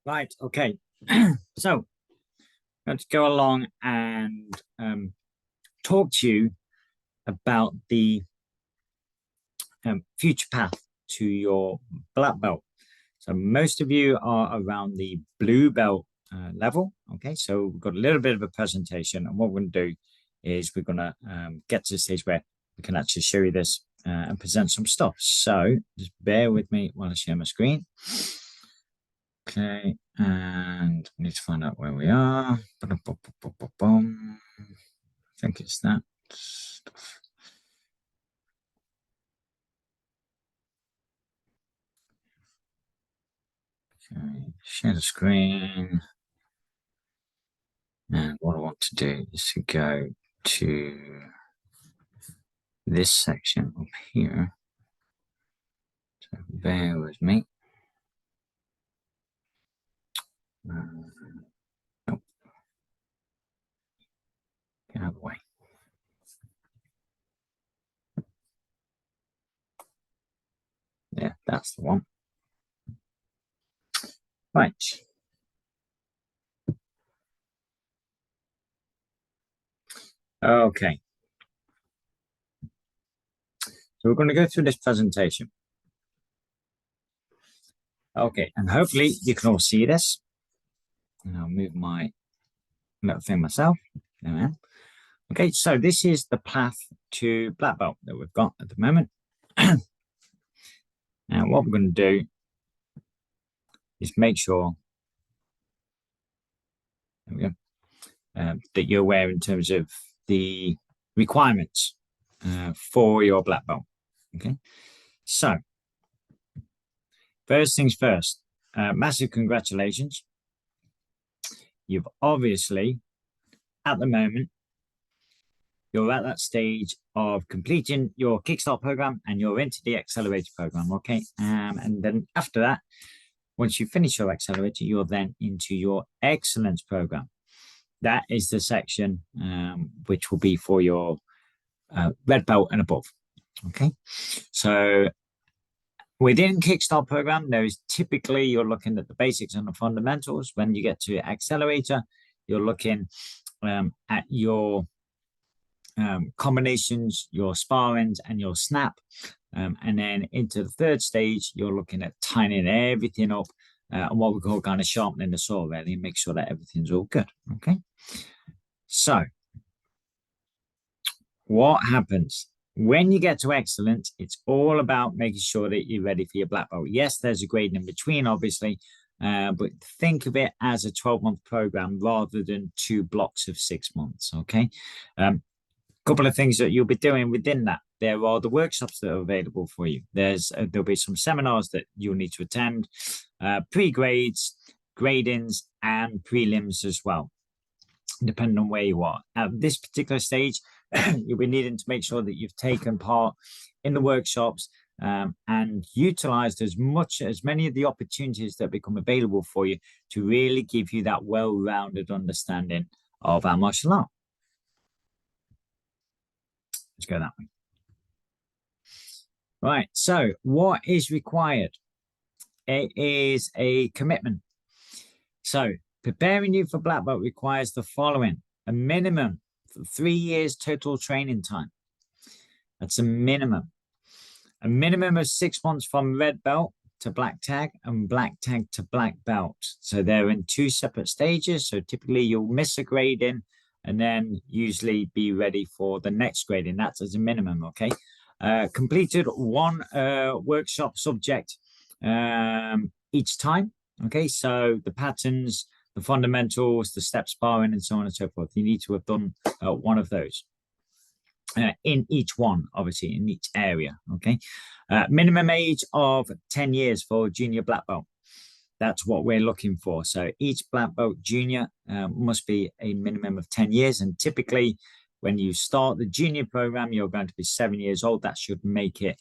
Right, okay. So let's go along and talk to you about the future path to your black belt. So most of you are around the blue belt level. Okay, so we've got a little bit of a presentation, and what we're going to do is we're going to get to the stage where we can actually show you this and present some stuff. So just bear with me while I share my screen. Okay, and we need to find out where we are. I think it's that stuff. Okay, share the screen. And what I want to do is to go to this section up here. So bear with me. Nope. Get out of the way. Yeah, that's the one. Right. Okay. So we're going to go through this presentation. Okay, and hopefully you can all see this. And I'll move my little thing myself. There we are. Okay, so this is the path to black belt that we've got at the moment. Now, what we're going to do is make sure there we go, that you're aware in terms of the requirements for your black belt. Okay, so first things first, massive congratulations. You've obviously, at the moment, you're at that stage of completing your Kickstart program and you're into the accelerator program, okay? And then after that, once you finish your accelerator, you're then into your excellence program. That is the section which will be for your red belt and above, okay? So within Kickstart program, there is typically you're looking at the basics and the fundamentals. When you get to accelerator, you're looking at your combinations, your sparrings, and your snap. And then into the third stage, you're looking at tying everything up and what we call kind of sharpening the saw, really, and make sure that everything's all good. Okay. So, what happens when you get to excellence? It's all about making sure that you're ready for your black belt. Yes, there's a grade in between, obviously, but think of it as a 12-month program rather than 2 blocks of 6 months. Okay. Couple of things that you'll be doing within that. There are the workshops that are available for you. There'll be some seminars that you'll need to attend, pre-grades, gradings, and prelims as well, depending on where you are. At this particular stage, you'll be needing to make sure that you've taken part in the workshops and utilized as many of the opportunities that become available for you to really give you that well-rounded understanding of our martial art. Let's go that way. Right, so what is required? It is a commitment. So preparing you for black belt requires the following: a minimum for 3 years total training time. That's a minimum. A minimum of 6 months from red belt to black tag and black tag to black belt. So they're in 2 separate stages. So typically you'll miss a grading and then usually be ready for the next grading. That's as a minimum, okay? Completed 1 workshop subject each time, okay? So the patterns, the fundamentals, the step sparring, and so on and so forth. You need to have done 1 of those in each one, obviously, in each area, okay? Minimum age of 10 years for junior black belt. That's what we're looking for. So each black belt junior must be a minimum of 10 years. And typically, when you start the junior program, you're going to be 7 years old. That should make it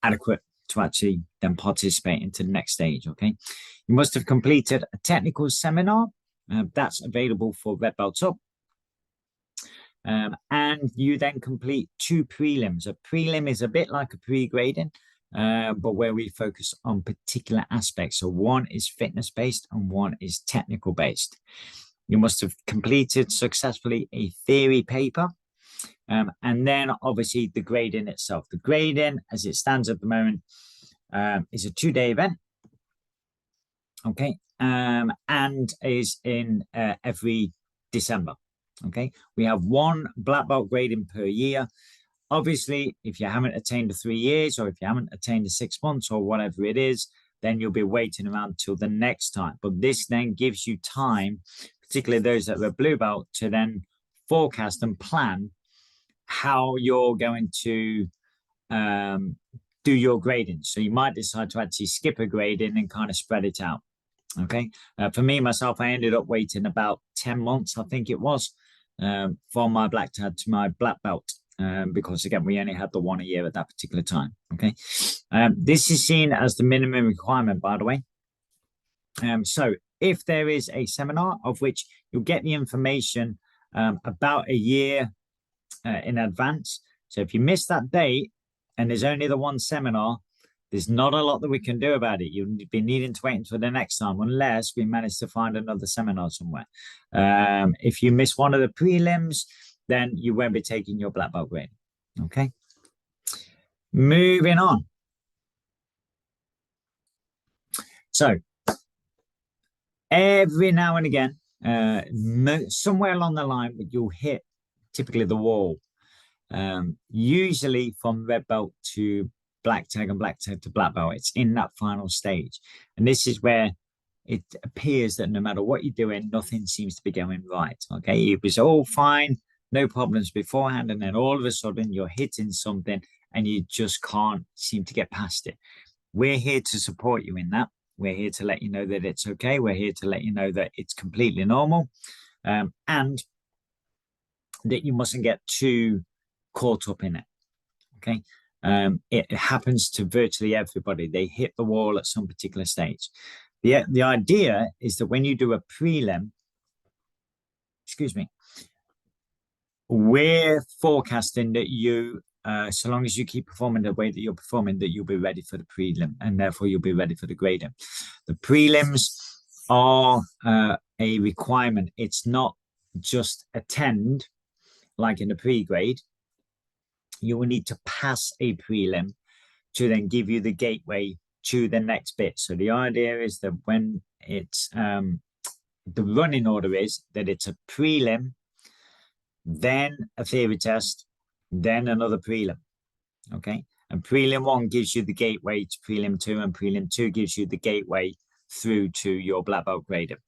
adequate to actually then participate into the next stage, okay? You must have completed a technical seminar. That's available for red belts up. And you then complete 2 prelims. A prelim is a bit like a pre-grading. but where we focus on particular aspects. So one is fitness-based and one is technical-based. You must have completed successfully a theory paper. And then obviously the grading itself. The grading, as it stands at the moment, is a 2-day event. Okay. And is in every December. Okay. We have one black belt grading per year. Obviously, if you haven't attained the 3 years, or if you haven't attained the 6 months, or whatever it is, then you'll be waiting around till the next time. But this then gives you time, particularly those that are blue belt, to then forecast and plan how you're going to do your grading. So you might decide to actually skip a grading and kind of spread it out. Okay. For me, myself, I ended up waiting about 10 months, I think it was, from my black tag to my black belt. Because again, we only had the one a year at that particular time. Okay. This is seen as the minimum requirement, by the way. So if there is a seminar of which you'll get the information about a year in advance. So if you miss that date and there's only the one seminar, there's not a lot that we can do about it. You'll be needing to wait until the next time, unless we manage to find another seminar somewhere. If you miss one of the prelims, then you won't be taking your black belt grade. Okay. Moving on. So every now and again, somewhere along the line, you'll hit typically the wall. Usually from red belt to black tag and black tag to black belt, it's in that final stage. And this is where it appears that no matter what you're doing, nothing seems to be going right. Okay. It was all fine, no problems beforehand. And then all of a sudden you're hitting something and you just can't seem to get past it. We're here to support you in that. We're here to let you know that it's okay. We're here to let you know that it's completely normal. And that you mustn't get too caught up in it. Okay. It happens to virtually everybody. They hit the wall at some particular stage. The idea is that when you do a prelim, we're forecasting that you, so long as you keep performing the way that you're performing, that you'll be ready for the prelim, and therefore you'll be ready for the grading. The prelims are a requirement. It's not just attend like in the pre-grade. You will need to pass a prelim to then give you the gateway to the next bit. So the idea is that when it's the running order is that it's a prelim, then a theory test, then another prelim. Okay. And prelim 1 gives you the gateway to prelim 2, and prelim 2 gives you the gateway through to your black belt grader.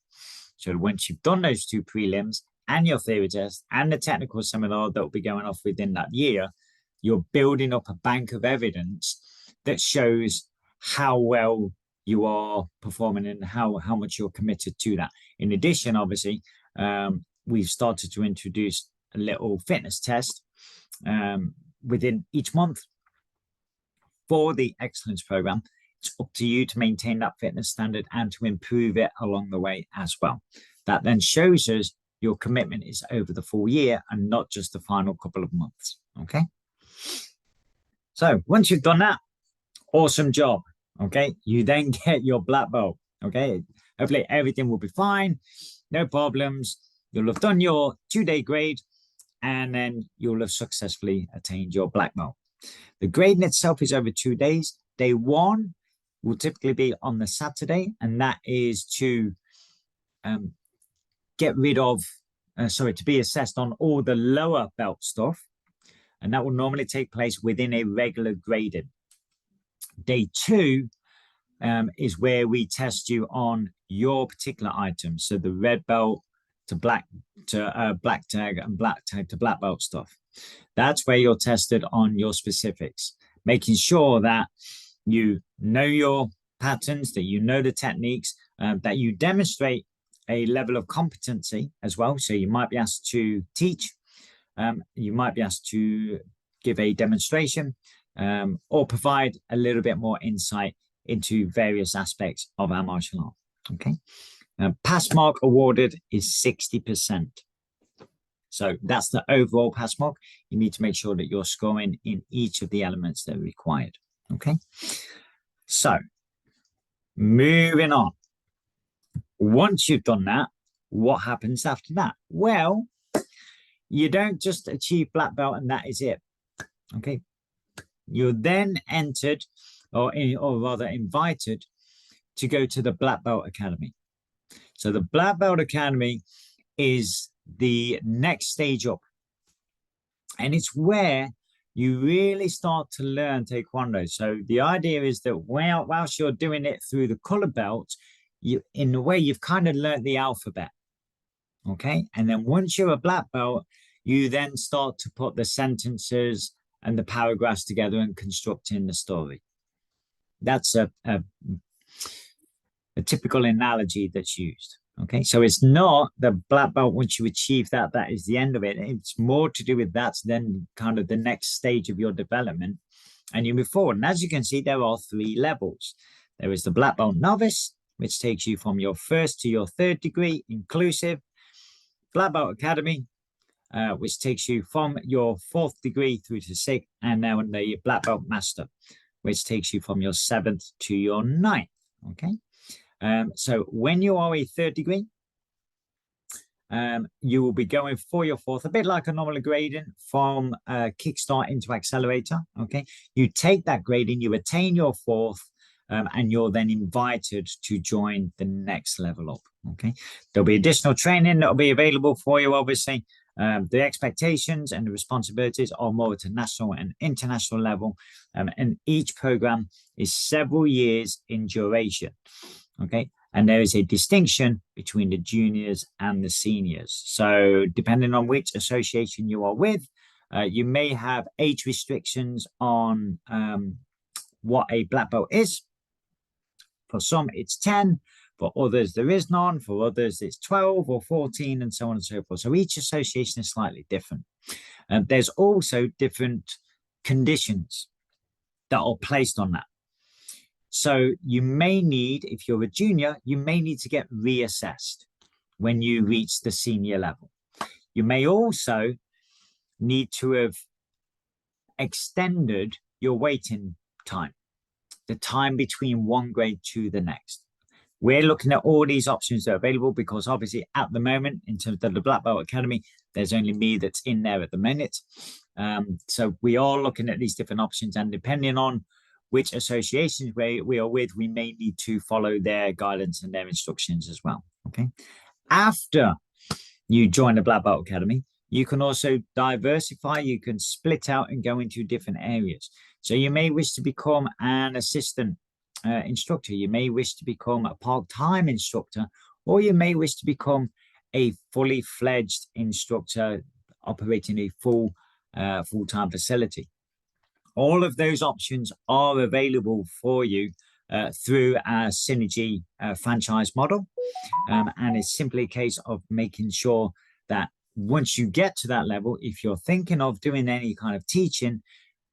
So once you've done those 2 prelims and your theory test and the technical seminar that will be going off within that year, you're building up a bank of evidence that shows how well you are performing and how much you're committed to that. In addition, obviously, we've started to introduce a little fitness test within each month for the excellence program. It's up to you to maintain that fitness standard and to improve it along the way as well. That then shows us your commitment is over the full year and not just the final couple of months. Okay. So once you've done that, awesome job. Okay. You then get your black belt. Okay. Hopefully everything will be fine. No problems. You'll have done your 2-day grade and then you'll have successfully attained your black belt. The grading itself is over 2 days. Day 1 will typically be on the Saturday, and that is to get rid of, to be assessed on all the lower belt stuff. And that will normally take place within a regular grading. Day 2 is where we test you on your particular items. So the red belt to black tag and black tag to black belt stuff. That's where you're tested on your specifics, making sure that you know your patterns, that you know the techniques, that you demonstrate a level of competency as well. So you might be asked to teach, you might be asked to give a demonstration, or provide a little bit more insight into various aspects of our martial art. Okay. Pass mark awarded is 60%. So that's the overall pass mark. You need to make sure that you're scoring in each of the elements that are required. Okay, so moving on. Once you've done that, what happens after that? Well, you don't just achieve black belt and that is it. Okay, you're then entered, or rather invited, to go to the Black Belt Academy. So the Black Belt Academy is the next stage up, and it's where you really start to learn Taekwondo. So the idea is that whilst you're doing it through the color belt, in a way, you've kind of learned the alphabet. Okay. And then once you're a black belt, you then start to put the sentences and the paragraphs together and constructing the story. That's a typical analogy that's used. Okay. So it's not the black belt, once you achieve that, that is the end of it. It's more to do with that's then kind of the next stage of your development, and you move forward. And as you can see, there are 3 levels. There is the black belt novice, which takes you from your 1st to your 3rd degree inclusive. Black Belt Academy, which takes you from your 4th degree through to 6th, and now the Black Belt Master, which takes you from your 7th to your 9th. Okay. So when you are a 3rd degree, you will be going for your 4th, a bit like a normal grading from Kickstart into Accelerator. Okay. You take that grading, you attain your 4th, and you're then invited to join the next level up. Okay. There'll be additional training that will be available for you, obviously. The expectations and the responsibilities are more at a national and international level. And each program is several years in duration. Okay. And there is a distinction between the juniors and the seniors. So depending on which association you are with, you may have age restrictions on what a black belt is. For some, it's 10. For others, there is none. For others, it's 12 or 14, and so on and so forth. So each association is slightly different. There's also different conditions that are placed on that. So you may need, if you're a junior, you may need to get reassessed when you reach the senior level. You may also need to have extended your waiting time, the time between one grade to the next. We're looking at all these options that are available because obviously at the moment, in terms of the Black Belt Academy, there's only me that's in there at the minute. So we are looking at these different options, and depending on which associations we are with, we may need to follow their guidance and their instructions as well. Okay. After you join the Black Belt Academy, you can also diversify. You can split out and go into different areas. So you may wish to become an assistant instructor. You may wish to become a part-time instructor, or you may wish to become a fully fledged instructor operating a full-time facility. All of those options are available for you through our Synergy franchise model. And it's simply a case of making sure that once you get to that level, if you're thinking of doing any kind of teaching,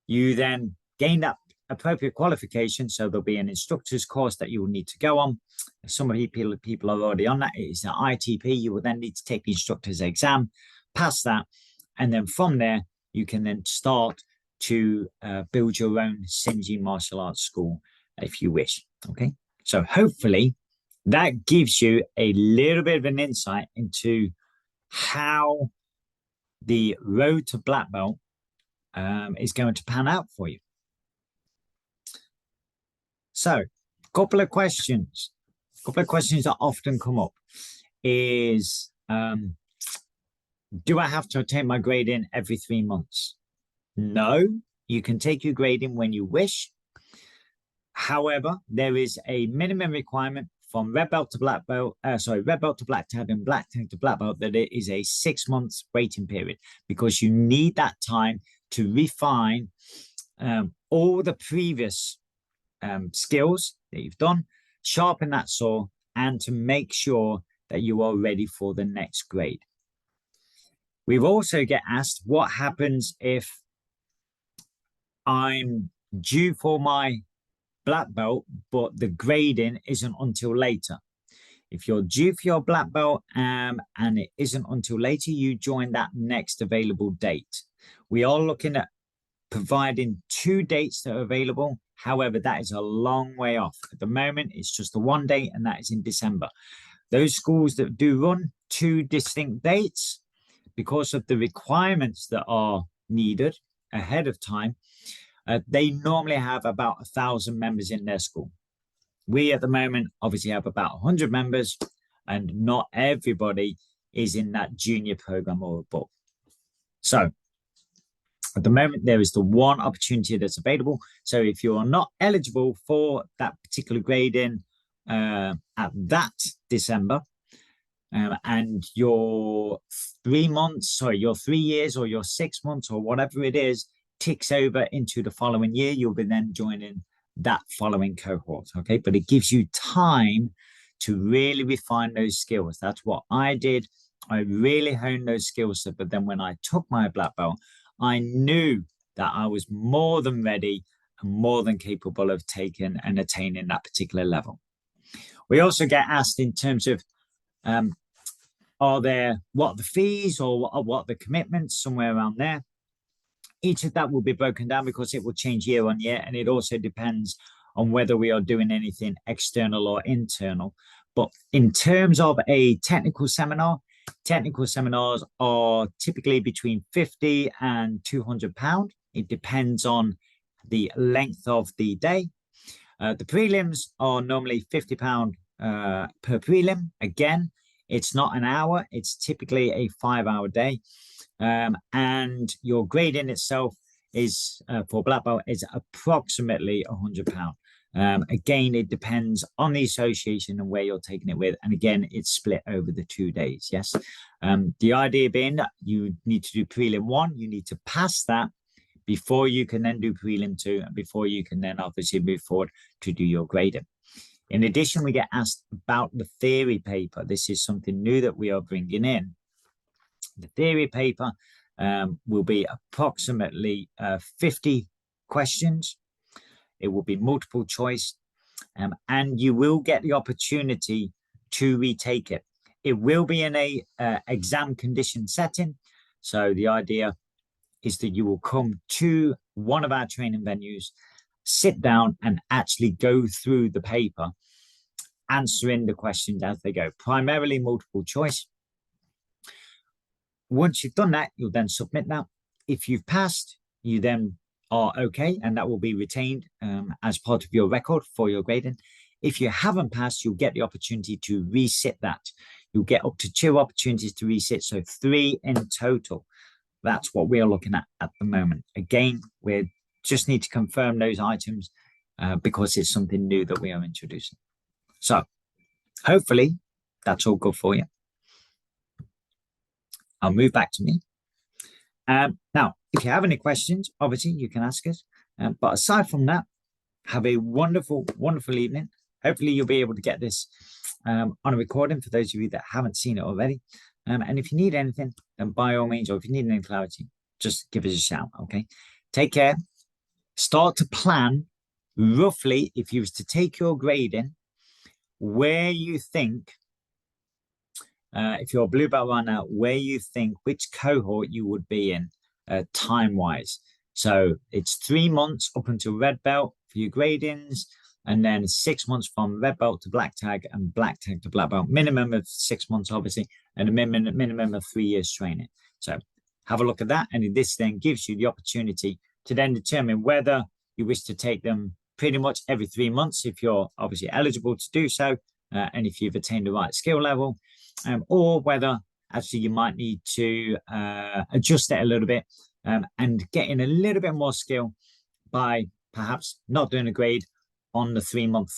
you then gain that appropriate qualification. So there'll be an instructor's course that you will need to go on. Some of you people are already on that. It's an ITP. You will then need to take the instructor's exam, pass that, and then from there, you can then start to build your own Synergy martial arts school if you wish. Okay, so hopefully that gives you a little bit of an insight into how the road to black belt is going to pan out for you. So a couple of questions that often come up is, do I have to take my grading every 3 months? No, you can take your grading when you wish. However, there is a minimum requirement from red belt to black belt, red belt to black tag and black tag to black belt, that it is a 6 months waiting period, because you need that time to refine all the previous skills that you've done, sharpen that saw, and to make sure that you are ready for the next grade. We've also get asked what happens if I'm due for my black belt, but the grading isn't until later. If you're due for your black belt and it isn't until later, you join that next available date. We are looking at providing 2 dates that are available. However, that is a long way off. At the moment, it's just the 1 date, and that is in December. Those schools that do run 2 distinct dates, because of the requirements that are needed ahead of time, they normally have about 1,000 members in their school. We at the moment obviously have about 100 members, and not everybody is in that junior program or above. So at the moment, there is the one opportunity that's available. So if you're not eligible for that particular grading at that December, and your 3 months, or your 3 years, or your 6 months, or whatever it is, ticks over into the following year, you'll be then joining that following cohort. Okay, but it gives you time to really refine those skills. That's what I did. I really honed those skills. But then when I took my black belt, I knew that I was more than ready and more than capable of taking and attaining that particular level. We also get asked in terms of, what are the fees, or what are the commitments, somewhere around there. Each of that will be broken down because it will change year on year, and it also depends on whether we are doing anything external or internal. But in terms of a technical seminar, technical seminars are typically between £50 and £200. It depends on the length of the day. The prelims are normally £50 per prelim. Again, it's not an hour, it's typically a 5-hour day. And your grading itself is, for black belt, is approximately £100. Again, it depends on the association and where you're taking it with. And again, it's split over the 2 days. Yes. The idea being that you need to do prelim 1, you need to pass that before you can then do prelim 2, and before you can then obviously move forward to do your grading. In addition, we get asked about the theory paper. This is something new that we are bringing in. The theory paper will be approximately 50 questions. It will be multiple choice, and you will get the opportunity to retake it. It will be in a exam condition setting. So the idea is that you will come to one of our training venues, sit down and actually go through the paper, answering the questions as they go, primarily multiple choice. Once you've done that, you'll then submit that. If you've passed, you then are okay, and that will be retained as part of your record for your grading. If you haven't passed, you'll get the opportunity to resit that. You'll get up to 2 opportunities to resit, so 3 in total. That's what we are looking at the moment. Again, we just need to confirm those items because it's something new that we are introducing. So hopefully that's all good for you. I'll move back to me. Now, if you have any questions, obviously you can ask us. But aside from that, have a wonderful, wonderful evening. Hopefully you'll be able to get this on a recording for those of you that haven't seen it already. And if you need anything, then by all means, or if you need any clarity, just give us a shout, okay? Take care. Start to plan roughly, if you was to take your grading, where you think, if you're a blue belt right now, where you think which cohort you would be in time-wise. So it's 3 months up until red belt for your gradings, and then 6 months from red belt to black tag, and black tag to black belt. Minimum of 6 months, obviously, and a minimum of 3 years training. So have a look at that, and this then gives you the opportunity to then determine whether you wish to take them pretty much every 3 months, if you're obviously eligible to do so, and if you've attained the right skill level, or whether actually you might need to adjust it a little bit and get in a little bit more skill by perhaps not doing a grade on the 3-month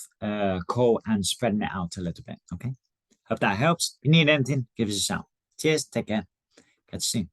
call and spreading it out a little bit. Okay, hope that helps. If you need anything, give us a shout. Cheers, take care, catch you soon.